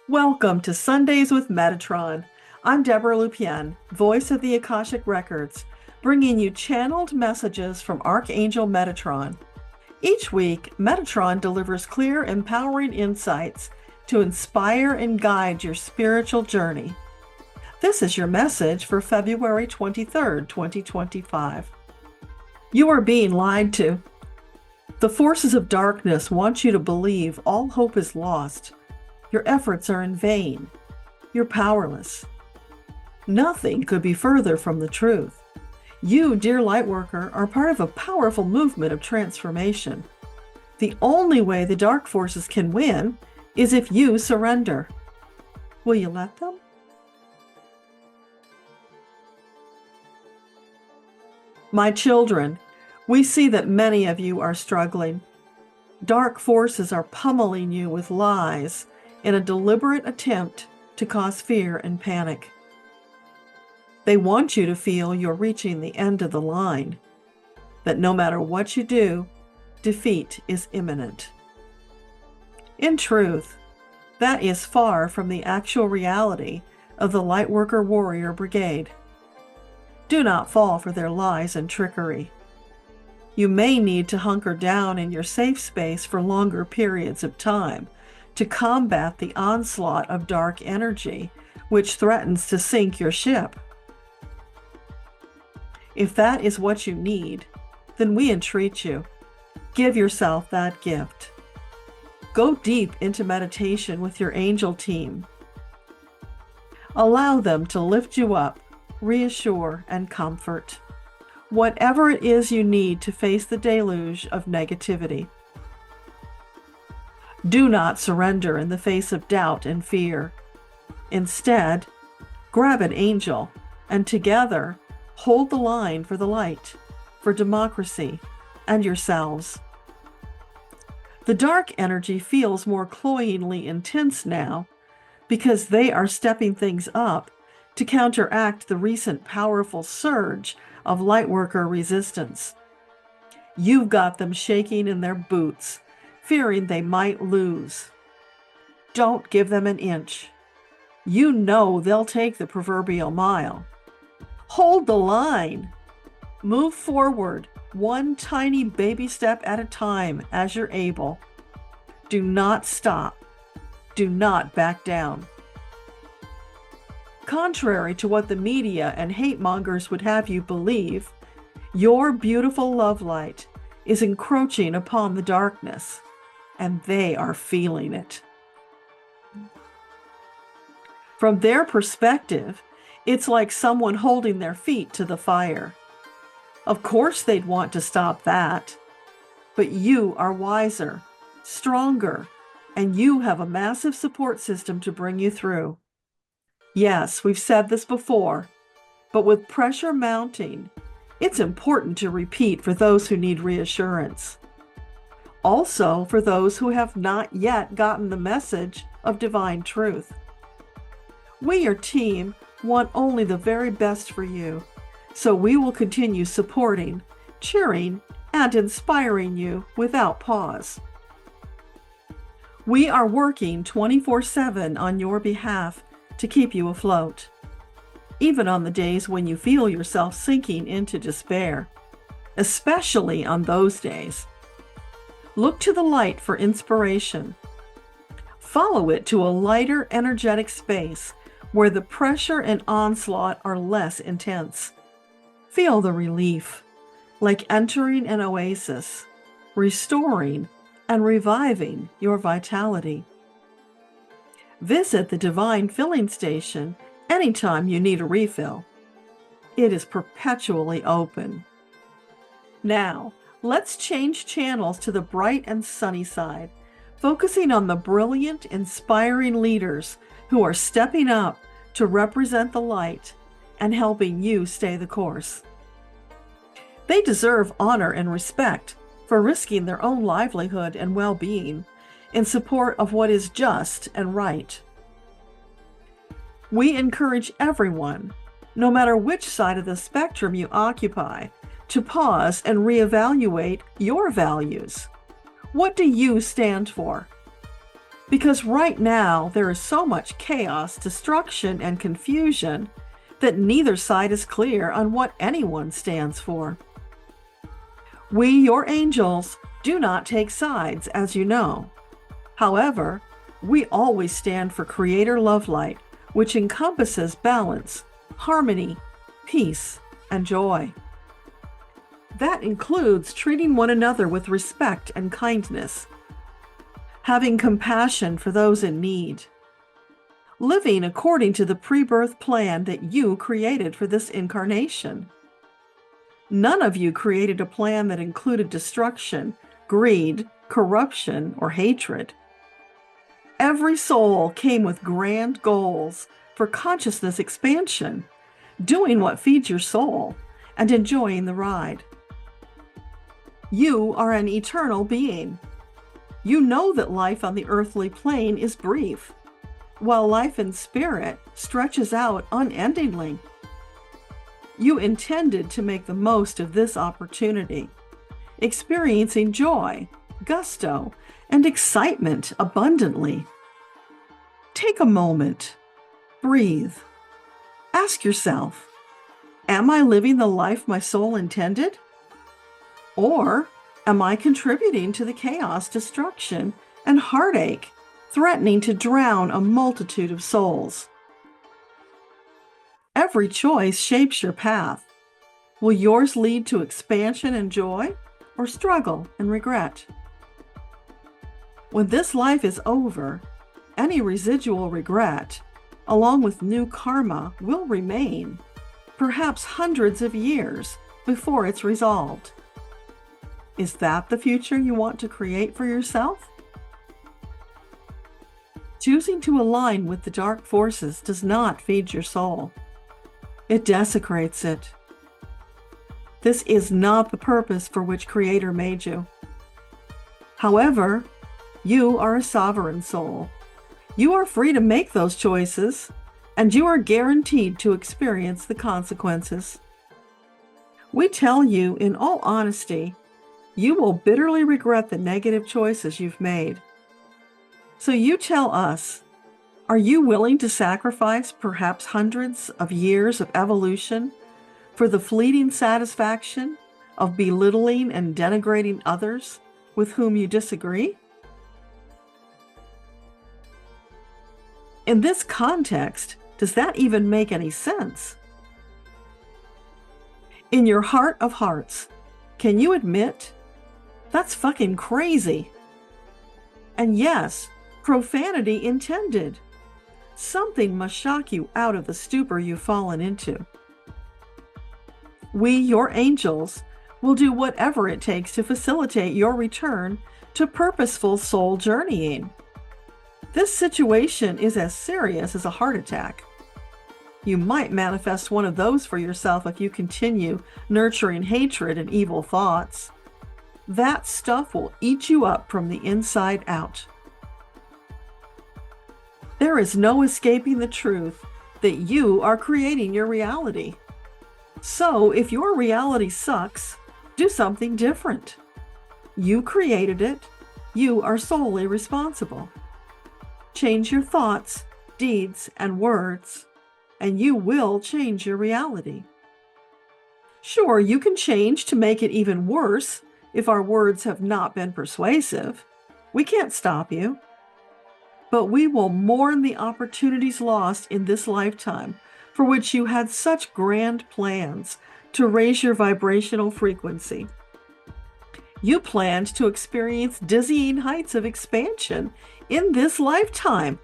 Welcome to Sundays with Metatron. I'm Deborah Lupien, voice of the Akashic Records, bringing you channeled messages from Archangel Metatron. Each week, Metatron delivers clear, empowering insights to inspire and guide your spiritual journey. This is your message for February 23rd, 2025. You are being lied to. The forces of darkness want you to believe all hope is lost. Your efforts are in vain. You're powerless. Nothing could be further from the truth. You, dear lightworker, are part of a powerful movement of transformation. The only way the dark forces can win is if you surrender. Will you let them? My children, we see that many of you are struggling. Dark forces are pummeling you with lies in a deliberate attempt to cause fear and panic. They want you to feel you're reaching the end of the line, that no matter what you do, defeat is imminent. In truth, that is far from the actual reality of the Lightworker Warrior Brigade. Do not fall for their lies and trickery. You may need to hunker down in your safe space for longer periods of time to combat the onslaught of dark energy, which threatens to sink your ship. If that is what you need, then we entreat you. Give yourself that gift. Go deep into meditation with your angel team. Allow them to lift you up, reassure, and comfort. Whatever it is you need to face the deluge of negativity. Do not surrender in the face of doubt and fear. Instead, grab an angel and together hold the line for the light, for democracy, and yourselves. The dark energy feels more cloyingly intense now because they are stepping things up to counteract the recent powerful surge of lightworker resistance. You've got them shaking in their boots, fearing they might lose. Don't give them an inch. You know they'll take the proverbial mile. Hold the line. Move forward, one tiny baby step at a time as you're able. Do not stop. Do not back down. Contrary to what the media and hate mongers would have you believe, your beautiful love light is encroaching upon the darkness, and they are feeling it. From their perspective, it's like someone holding their feet to the fire. Of course they'd want to stop that, but you are wiser, stronger, and you have a massive support system to bring you through. Yes, we've said this before, but with pressure mounting, it's important to repeat for those who need reassurance. Also, for those who have not yet gotten the message of divine truth. We, your team, want only the very best for you, so we will continue supporting, cheering, and inspiring you without pause. We are working 24/7 on your behalf to keep you afloat, even on the days when you feel yourself sinking into despair, especially on those days. Look to the light for inspiration. Follow it to a lighter, energetic space where the pressure and onslaught are less intense. Feel the relief, like entering an oasis, restoring and reviving your vitality. Visit the Divine Filling Station anytime you need a refill. It is perpetually open. Now, let's change channels to the bright and sunny side, focusing on the brilliant, inspiring leaders who are stepping up to represent the light and helping you stay the course. They deserve honor and respect for risking their own livelihood and well-being in support of what is just and right. We encourage everyone, no matter which side of the spectrum you occupy, to pause and reevaluate your values. What do you stand for? Because right now there is so much chaos, destruction, and confusion that neither side is clear on what anyone stands for. We, your angels, do not take sides, as you know. However, we always stand for Creator Love Light, which encompasses balance, harmony, peace, and joy. That includes treating one another with respect and kindness, having compassion for those in need, living according to the pre-birth plan that you created for this incarnation. None of you created a plan that included destruction, greed, corruption, or hatred. Every soul came with grand goals for consciousness expansion, doing what feeds your soul, and enjoying the ride. You are an eternal being. You know that life on the earthly plane is brief, while life in spirit stretches out unendingly. You intended to make the most of this opportunity, experiencing joy, gusto, and excitement abundantly. Take a moment, breathe, ask yourself, am I living the life my soul intended? Or am I contributing to the chaos, destruction, and heartache, threatening to drown a multitude of souls? Every choice shapes your path. Will yours lead to expansion and joy, or struggle and regret? When this life is over, any residual regret, along with new karma, will remain, perhaps hundreds of years before it's resolved. Is that the future you want to create for yourself? Choosing to align with the dark forces does not feed your soul. It desecrates it. This is not the purpose for which Creator made you. However, you are a sovereign soul. You are free to make those choices, and you are guaranteed to experience the consequences. We tell you in all honesty, you will bitterly regret the negative choices you've made. So you tell us, are you willing to sacrifice perhaps hundreds of years of evolution for the fleeting satisfaction of belittling and denigrating others with whom you disagree? In this context, does that even make any sense? In your heart of hearts, can you admit that's fucking crazy? And yes, profanity intended. Something must shock you out of the stupor you've fallen into. We, your angels, will do whatever it takes to facilitate your return to purposeful soul journeying. This situation is as serious as a heart attack. You might manifest one of those for yourself if you continue nurturing hatred and evil thoughts. That stuff will eat you up from the inside out. There is no escaping the truth that you are creating your reality. So if your reality sucks, do something different. You created it. You are solely responsible. Change your thoughts, deeds, and words, and you will change your reality. Sure, you can change to make it even worse if our words have not been persuasive. We can't stop you. But we will mourn the opportunities lost in this lifetime for which you had such grand plans to raise your vibrational frequency. You planned to experience dizzying heights of expansion in this lifetime,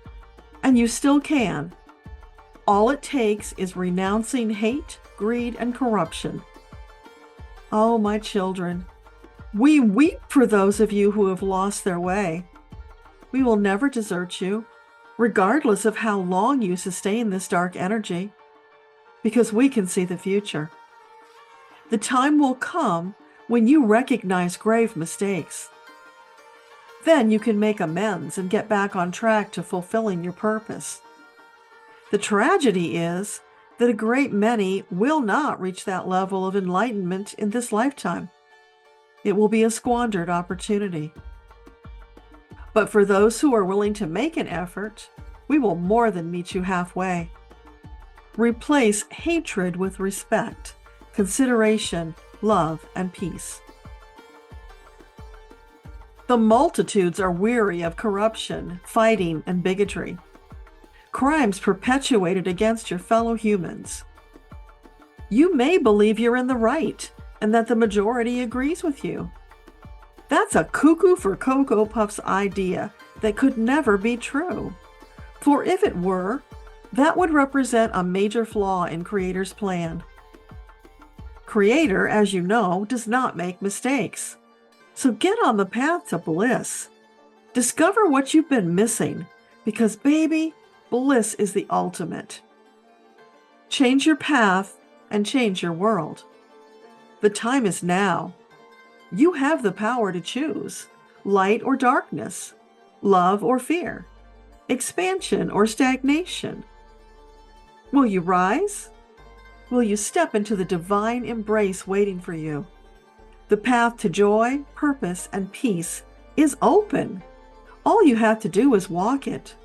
and you still can. All it takes is renouncing hate, greed, and corruption. Oh, my children, we weep for those of you who have lost their way. We will never desert you, regardless of how long you sustain this dark energy, because we can see the future. The time will come when you recognize grave mistakes. Then you can make amends and get back on track to fulfilling your purpose. The tragedy is that a great many will not reach that level of enlightenment in this lifetime. It will be a squandered opportunity. But for those who are willing to make an effort, we will more than meet you halfway. Replace hatred with respect, consideration, love, and peace. The multitudes are weary of corruption, fighting, and bigotry. Crimes perpetuated against your fellow humans. You may believe you're in the right and that the majority agrees with you. That's a cuckoo for Cocoa Puffs idea that could never be true. For if it were, that would represent a major flaw in Creator's plan. Creator, as you know, does not make mistakes. So get on the path to bliss. Discover what you've been missing, because baby, bliss is the ultimate. Change your path and change your world. The time is now. You have the power to choose light or darkness, love or fear, expansion or stagnation. Will you rise? Will you step into the divine embrace waiting for you? The path to joy, purpose, and peace is open. All you have to do is walk it.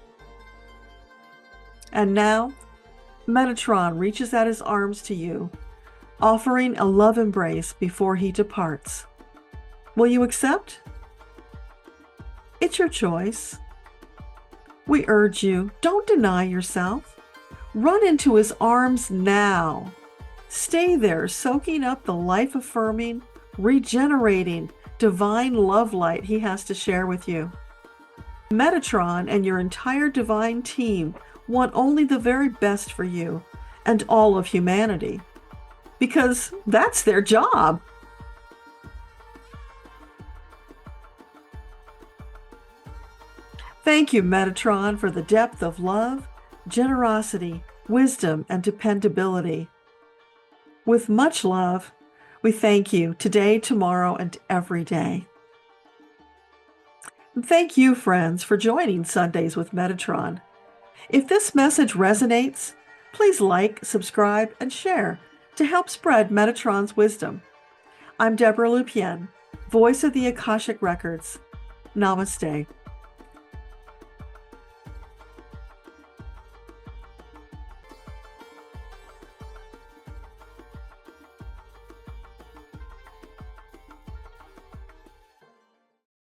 And now, Metatron reaches out his arms to you, offering a love embrace before he departs. Will you accept? It's your choice. We urge you, don't deny yourself. Run into his arms now. Stay there, soaking up the life-affirming, regenerating, divine love light he has to share with you. Metatron and your entire divine team want only the very best for you and all of humanity, because that's their job. Thank you, Metatron, for the depth of love, generosity, wisdom, and dependability. With much love, we thank you today, tomorrow, and every day. And thank you, friends, for joining Sundays with Metatron. If this message resonates, please like, subscribe, and share to help spread Metatron's wisdom. I'm Debbra Lupien, voice of the Akashic Records. Namaste.